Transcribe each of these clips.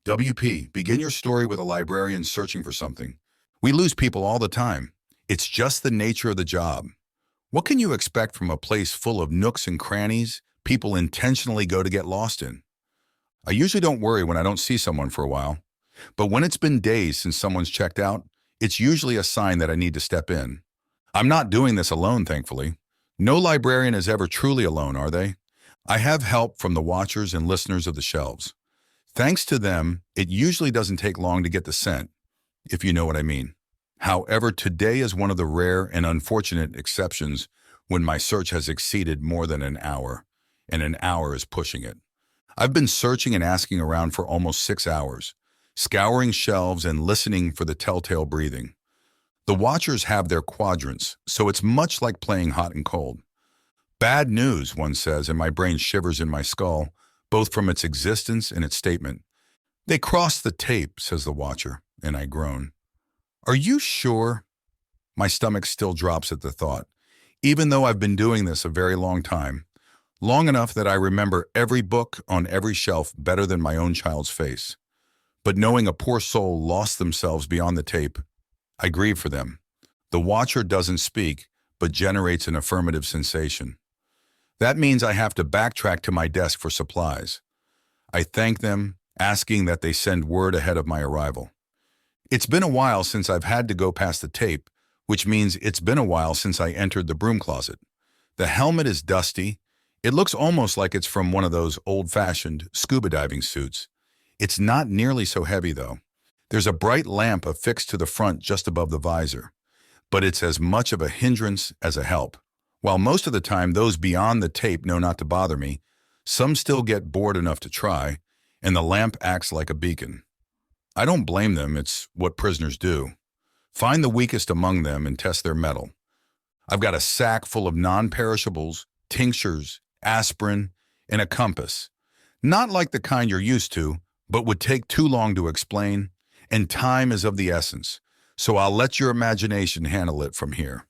WP, begin your story with a librarian searching for something. We lose people all the time. It's just the nature of the job. What can you expect from a place full of nooks and crannies people intentionally go to get lost in? I usually don't worry when I don't see someone for a while, but when it's been days since someone's checked out, it's usually a sign that I need to step in. I'm not doing this alone, thankfully. No librarian is ever truly alone, are they? I have help from the watchers and listeners of the shelves. Thanks to them, it usually doesn't take long to get the scent, if you know what I mean. However, today is one of the rare and unfortunate exceptions when my search has exceeded more than an hour, and an hour is pushing it. I've been searching and asking around for almost 6 hours, scouring shelves and listening for the telltale breathing. The watchers have their quadrants, so it's much like playing hot and cold. Bad news, one says, and my brain shivers in my skull, both from its existence and its statement. They crossed the tape, says the watcher, and I groan. Are you sure? My stomach still drops at the thought, even though I've been doing this a very long time, long enough that I remember every book on every shelf better than my own child's face. But knowing a poor soul lost themselves beyond the tape, I grieve for them. The watcher doesn't speak, but generates an affirmative sensation. That means I have to backtrack to my desk for supplies. I thank them, asking that they send word ahead of my arrival. It's been a while since I've had to go past the tape, which means it's been a while since I entered the broom closet. The helmet is dusty. It looks almost like it's from one of those old-fashioned scuba diving suits. It's not nearly so heavy, though. There's a bright lamp affixed to the front just above the visor, but it's as much of a hindrance as a help. While most of the time those beyond the tape know not to bother me, some still get bored enough to try, and the lamp acts like a beacon. I don't blame them, it's what prisoners do. Find the weakest among them and test their mettle. I've got a sack full of non-perishables, tinctures, aspirin, and a compass. Not like the kind you're used to, but would take too long to explain, and time is of the essence, so I'll let your imagination handle it from here.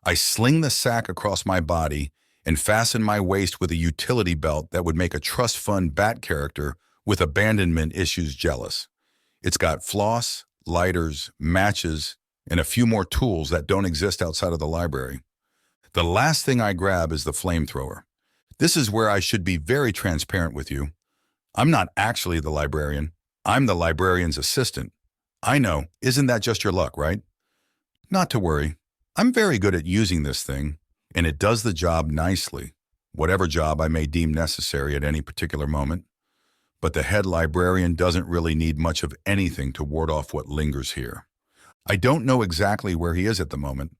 I sling the sack across my body and fasten my waist with a utility belt that would make a trust fund bat character with abandonment issues jealous. It's got floss, lighters, matches, and a few more tools that don't exist outside of the library. The last thing I grab is the flamethrower. This is where I should be very transparent with you. I'm not actually the librarian. I'm the librarian's assistant. I know, isn't that just your luck, right? Not to worry. I'm very good at using this thing, and it does the job nicely, whatever job I may deem necessary at any particular moment. But the head librarian doesn't really need much of anything to ward off what lingers here. I don't know exactly where he is at the moment,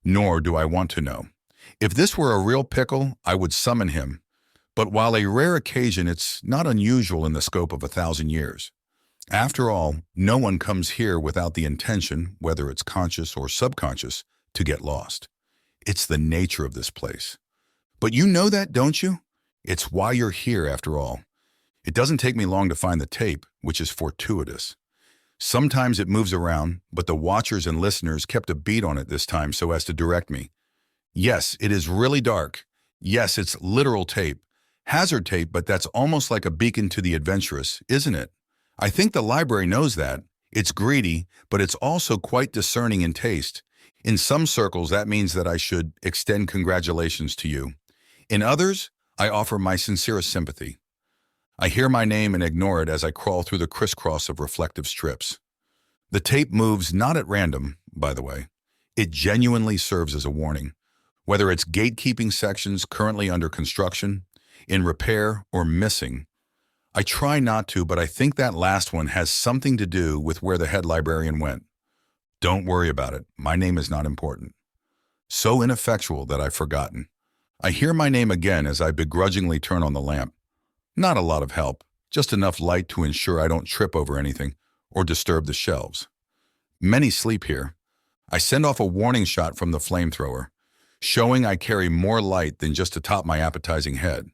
nor do I want to know. If this were a real pickle, I would summon him. But while a rare occasion, it's not unusual in the scope of 1,000 years. After all, no one comes here without the intention, whether it's conscious or subconscious, to get lost. It's the nature of this place. But you know that, don't you? It's why you're here, after all. It doesn't take me long to find the tape, which is fortuitous. Sometimes it moves around, but the watchers and listeners kept a beat on it this time so as to direct me. Yes, it is really dark. Yes, it's literal tape. Hazard tape, but that's almost like a beacon to the adventurous, isn't it? I think the library knows that. It's greedy, but it's also quite discerning in taste. In some circles, that means that I should extend congratulations to you. In others, I offer my sincerest sympathy. I hear my name and ignore it as I crawl through the crisscross of reflective strips. The tape moves not at random, by the way. It genuinely serves as a warning. Whether it's gatekeeping sections currently under construction, in repair, or missing, I try not to, but I think that last one has something to do with where the head librarian went. Don't worry about it. My name is not important. So ineffectual that I've forgotten. I hear my name again as I begrudgingly turn on the lamp. Not a lot of help, just enough light to ensure I don't trip over anything or disturb the shelves. Many sleep here. I send off a warning shot from the flamethrower, showing I carry more light than just atop my appetizing head.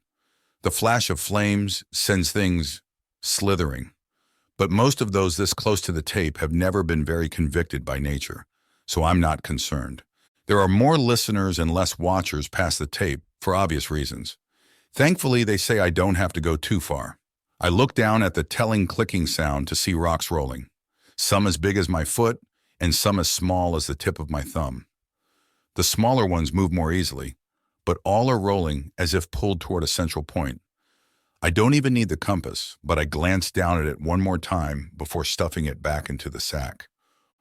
The flash of flames sends things slithering. But most of those this close to the tape have never been very convicted by nature, so I'm not concerned. There are more listeners and less watchers past the tape, for obvious reasons. Thankfully, they say I don't have to go too far. I look down at the telling clicking sound to see rocks rolling, some as big as my foot and some as small as the tip of my thumb. The smaller ones move more easily, but all are rolling as if pulled toward a central point. I don't even need the compass, but I glance down at it one more time before stuffing it back into the sack.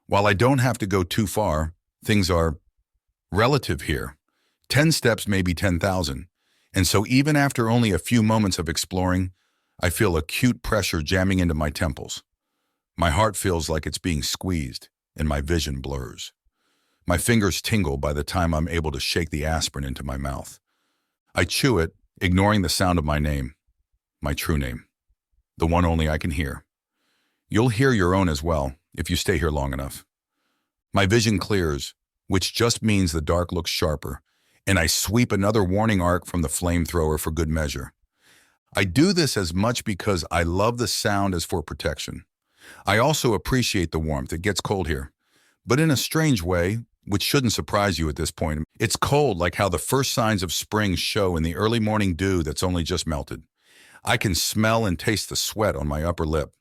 While I don't have to go too far, things are relative here. 10 steps may be 10,000, and so even after only a few moments of exploring, I feel acute pressure jamming into my temples. My heart feels like it's being squeezed, and my vision blurs. My fingers tingle by the time I'm able to shake the aspirin into my mouth. I chew it, ignoring the sound of my name, my true name, the one only I can hear. You'll hear your own as well, if you stay here long enough. My vision clears, which just means the dark looks sharper, and I sweep another warning arc from the flamethrower for good measure. I do this as much because I love the sound as for protection. I also appreciate the warmth. It gets cold here. But in a strange way, which shouldn't surprise you at this point, it's cold like how the first signs of spring show in the early morning dew that's only just melted. I can smell and taste the sweat on my upper lip.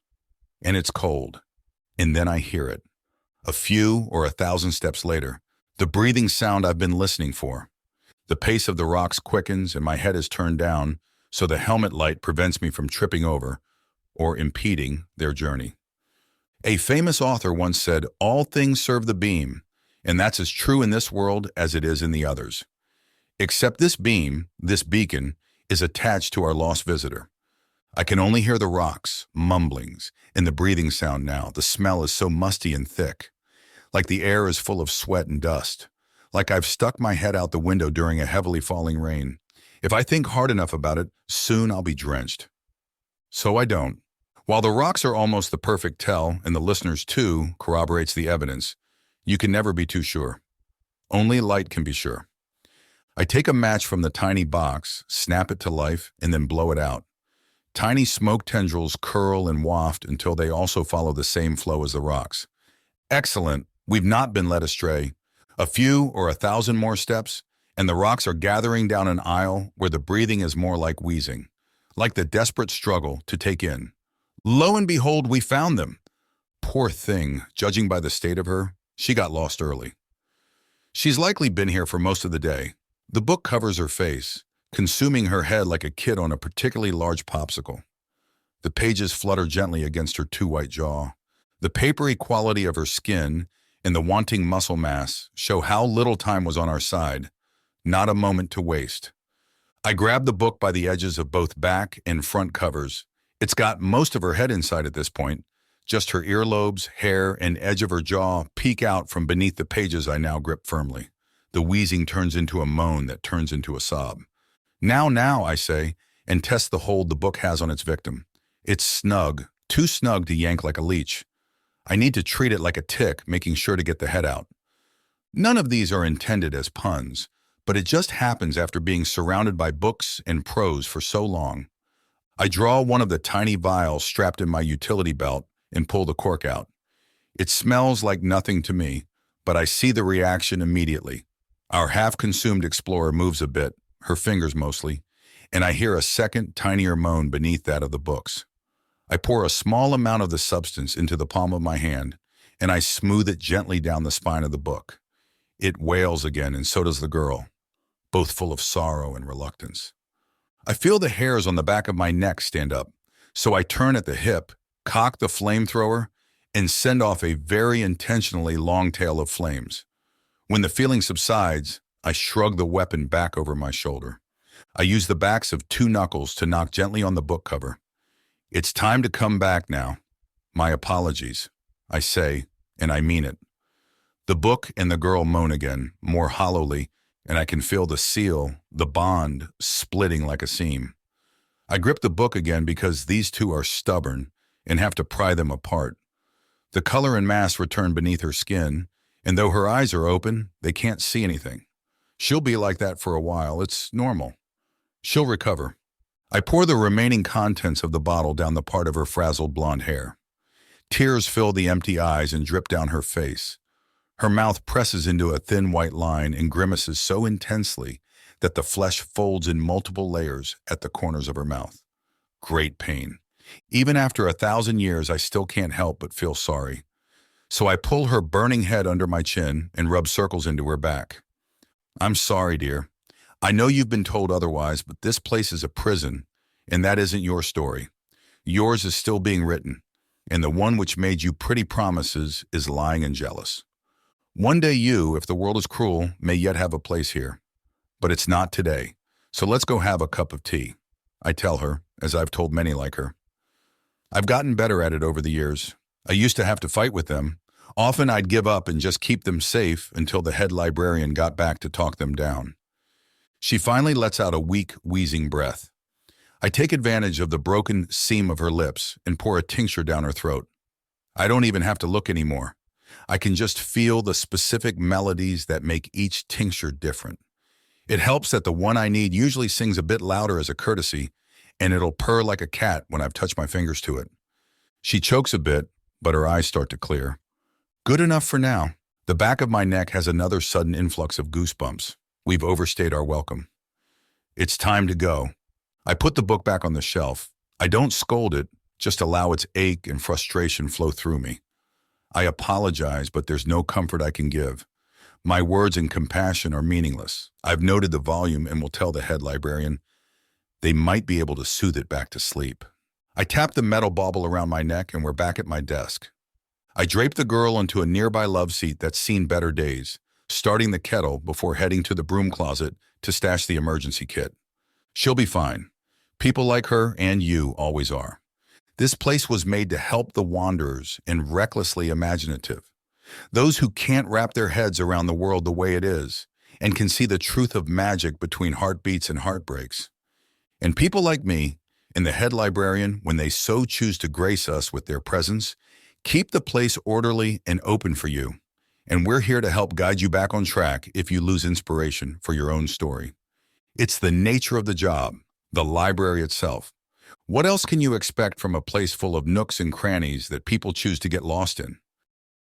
And it's cold. And then I hear it. A few or 1,000 steps later, the breathing sound I've been listening for. The pace of the rocks quickens and my head is turned down, so the helmet light prevents me from tripping over or impeding their journey. A famous author once said, "All things serve the beam," and that's as true in this world as it is in the others. Except this beam, this beacon, is attached to our lost visitor. I can only hear the rocks, mumblings, and the breathing sound now. The smell is so musty and thick, like the air is full of sweat and dust, like I've stuck my head out the window during a heavily falling rain. If I think hard enough about it, soon I'll be drenched. So I don't. While the rocks are almost the perfect tell, and the listeners too corroborates the evidence, you can never be too sure. Only light can be sure. I take a match from the tiny box, snap it to life, and then blow it out. Tiny smoke tendrils curl and waft until they also follow the same flow as the rocks. Excellent. We've not been led astray. A few or 1,000 more steps, and the rocks are gathering down an aisle where the breathing is more like wheezing, like the desperate struggle to take in. Lo and behold, we found them. Poor thing, judging by the state of her, she got lost early. She's likely been here for most of the day. The book covers her face, consuming her head like a kid on a particularly large popsicle. The pages flutter gently against her too white jaw. The papery quality of her skin and the wanting muscle mass show how little time was on our side. Not a moment to waste. I grab the book by the edges of both back and front covers. It's got most of her head inside at this point. Just her earlobes, hair, and edge of her jaw peek out from beneath the pages I now grip firmly. The wheezing turns into a moan that turns into a sob. Now, I say, and test the hold the book has on its victim. It's snug, too snug to yank like a leech. I need to treat it like a tick, making sure to get the head out. None of these are intended as puns, but it just happens after being surrounded by books and prose for so long. I draw one of the tiny vials strapped in my utility belt and pull the cork out. It smells like nothing to me, but I see the reaction immediately. Our half-consumed explorer moves a bit, her fingers mostly, and I hear a second, tinier moan beneath that of the books. I pour a small amount of the substance into the palm of my hand, and I smooth it gently down the spine of the book. It wails again, and so does the girl, both full of sorrow and reluctance. I feel the hairs on the back of my neck stand up, so I turn at the hip, cock the flamethrower, and send off a very intentionally long tail of flames. When the feeling subsides, I shrug the weapon back over my shoulder. I use the backs of 2 knuckles to knock gently on the book cover. It's time to come back now. My apologies, I say, and I mean it. The book and the girl moan again, more hollowly, and I can feel the seal, the bond, splitting like a seam. I grip the book again because these two are stubborn and have to pry them apart. The color and mass return beneath her skin, and though her eyes are open, they can't see anything. She'll be like that for a while. It's normal. She'll recover. I pour the remaining contents of the bottle down the part of her frazzled blonde hair. Tears fill the empty eyes and drip down her face. Her mouth presses into a thin white line and grimaces so intensely that the flesh folds in multiple layers at the corners of her mouth. Great pain. Even after 1,000 years, I still can't help but feel sorry. So I pull her burning head under my chin and rub circles into her back. I'm sorry, dear. I know you've been told otherwise, but this place is a prison, and that isn't your story. Yours is still being written, and the one which made you pretty promises is lying and jealous. One day you, if the world is cruel, may yet have a place here. But it's not today, so let's go have a cup of tea, I tell her, as I've told many like her. I've gotten better at it over the years. I used to have to fight with them. Often I'd give up and just keep them safe until the head librarian got back to talk them down. She finally lets out a weak, wheezing breath. I take advantage of the broken seam of her lips and pour a tincture down her throat. I don't even have to look anymore. I can just feel the specific melodies that make each tincture different. It helps that the one I need usually sings a bit louder as a courtesy, and it'll purr like a cat when I've touched my fingers to it. She chokes a bit, but her eyes start to clear. Good enough for now. The back of my neck has another sudden influx of goosebumps. We've overstayed our welcome. It's time to go. I put the book back on the shelf. I don't scold it, just allow its ache and frustration flow through me. I apologize, but there's no comfort I can give. My words and compassion are meaningless. I've noted the volume and will tell the head librarian. They might be able to soothe it back to sleep. I tap the metal bauble around my neck and we're back at my desk. I drape the girl into a nearby love seat that's seen better days, starting the kettle before heading to the broom closet to stash the emergency kit. She'll be fine. People like her and you always are. This place was made to help the wanderers and recklessly imaginative. Those who can't wrap their heads around the world the way it is and can see the truth of magic between heartbeats and heartbreaks. And people like me and the head librarian, when they so choose to grace us with their presence, keep the place orderly and open for you. And we're here to help guide you back on track if you lose inspiration for your own story. It's the nature of the job, the library itself. What else can you expect from a place full of nooks and crannies that people choose to get lost in?